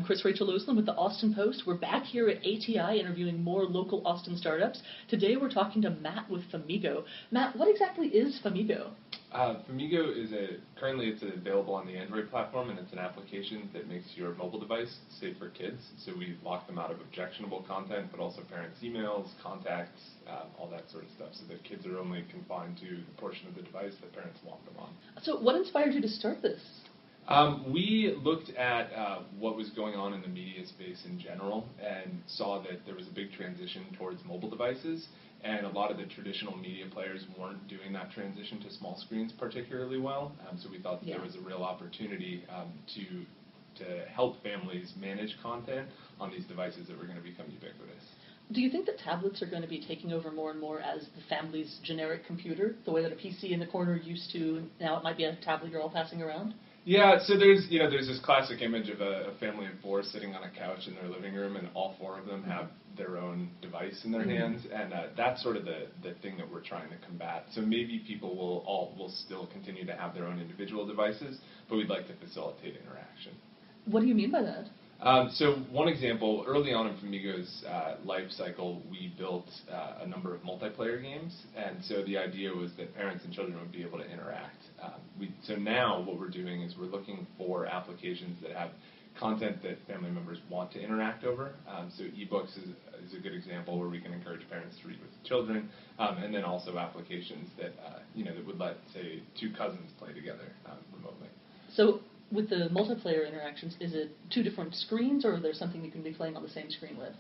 Chris Rachel Oslin with the Austin Post. We're back here at ATI interviewing more local Austin startups. Today we're talking to Matt with Famigo. Matt, what exactly is Famigo? Famigo is currently it's available on the Android platform, and it's an application that makes your mobile device safe for kids. So we lock them out of objectionable content, but also parents' emails, contacts, all that sort of stuff, so that kids are only confined to the portion of the device that parents want them on. So what inspired you to start this? We looked at what was going on in the media space in general and saw that there was a big transition towards mobile devices, and a lot of the traditional media players weren't doing that transition to small screens particularly well. So we thought that there was a real opportunity to help families manage content on these devices that were going to become ubiquitous. Do you think that tablets are going to be taking over more and more as the family's generic computer, the way that a PC in the corner used to, now it might be a tablet you're all passing around? Yeah, so there's this classic image of a family of four sitting on a couch in their living room, and all four of them have their own device in their hands, and that's sort of the thing that we're trying to combat. So maybe people will still continue to have their own individual devices, but we'd like to facilitate interaction. What do you mean by that? So one example, early on in Famigo's life cycle, we built a number of multiplayer games, and so the idea was that parents and children would be able to interact. So now what we're doing is we're looking for applications that have content that family members want to interact over. So ebooks is a good example where we can encourage parents to read with children, and then also applications that that would let, say, two cousins play together remotely. So with the multiplayer interactions, is it two different screens, or is there something you can be playing on the same screen with?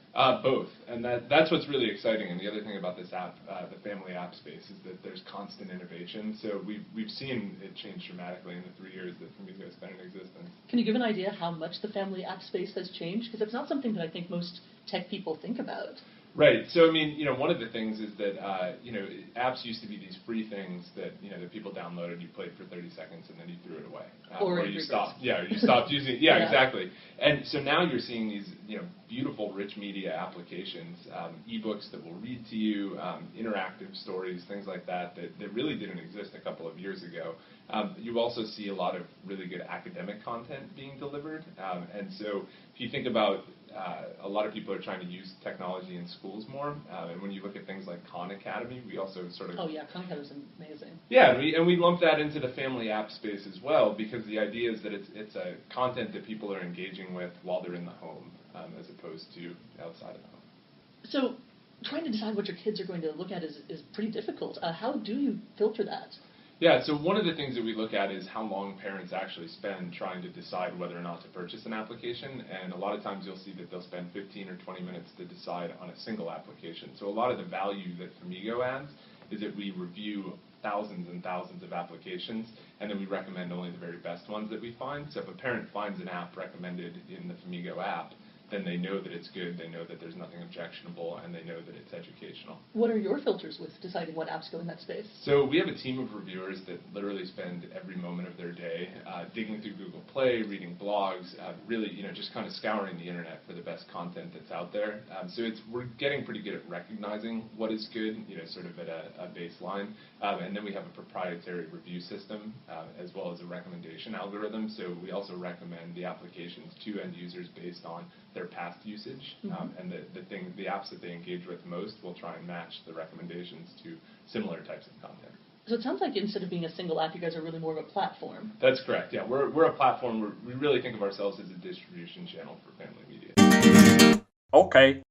Both, and that's what's really exciting. And the other thing about this app, the family app space, is that there's constant innovation. So we've seen it change dramatically in the 3 years that Famigo has been in existence. Can you give an idea how much the family app space has changed? Because it's not something that I think most tech people think about. Right. So, I mean, one of the things is that, apps used to be these free things that, that people downloaded, you played for 30 seconds, and then you threw it away. Or you stopped. Yeah, you stopped using it. Yeah, exactly. And so now you're seeing these, beautiful, rich media applications, ebooks that will read to you, interactive stories, things like that really didn't exist a couple of years ago. You also see a lot of really good academic content being delivered. And so if you think about a lot of people are trying to use technology in schools more, and when you look at things like Khan Academy, we also sort of... Oh yeah, Khan Academy is amazing. Yeah, and we lump that into the family app space as well, because the idea is that it's a content that people are engaging with while they're in the home, as opposed to outside of the home. So trying to decide what your kids are going to look at is pretty difficult. How do you filter that? Yeah, so one of the things that we look at is how long parents actually spend trying to decide whether or not to purchase an application, and a lot of times you'll see that they'll spend 15 or 20 minutes to decide on a single application. So a lot of the value that Famigo adds is that we review thousands and thousands of applications, and then we recommend only the very best ones that we find. So if a parent finds an app recommended in the Famigo app, then they know that it's good, they know that there's nothing objectionable, and they know that it's educational. What are your filters with deciding what apps go in that space? So we have a team of reviewers that literally spend every moment of their day digging through Google Play, reading blogs, really, just kind of scouring the internet for the best content that's out there. So we're getting pretty good at recognizing what is good, sort of at a baseline. And then we have a proprietary review system, as well as a recommendation algorithm. So we also recommend the applications to end users based on their past usage, and the apps that they engage with most will try and match the recommendations to similar types of content. So it sounds like instead of being a single app, you guys are really more of a platform. That's correct, yeah. We're a platform where we really think of ourselves as a distribution channel for family media. Okay,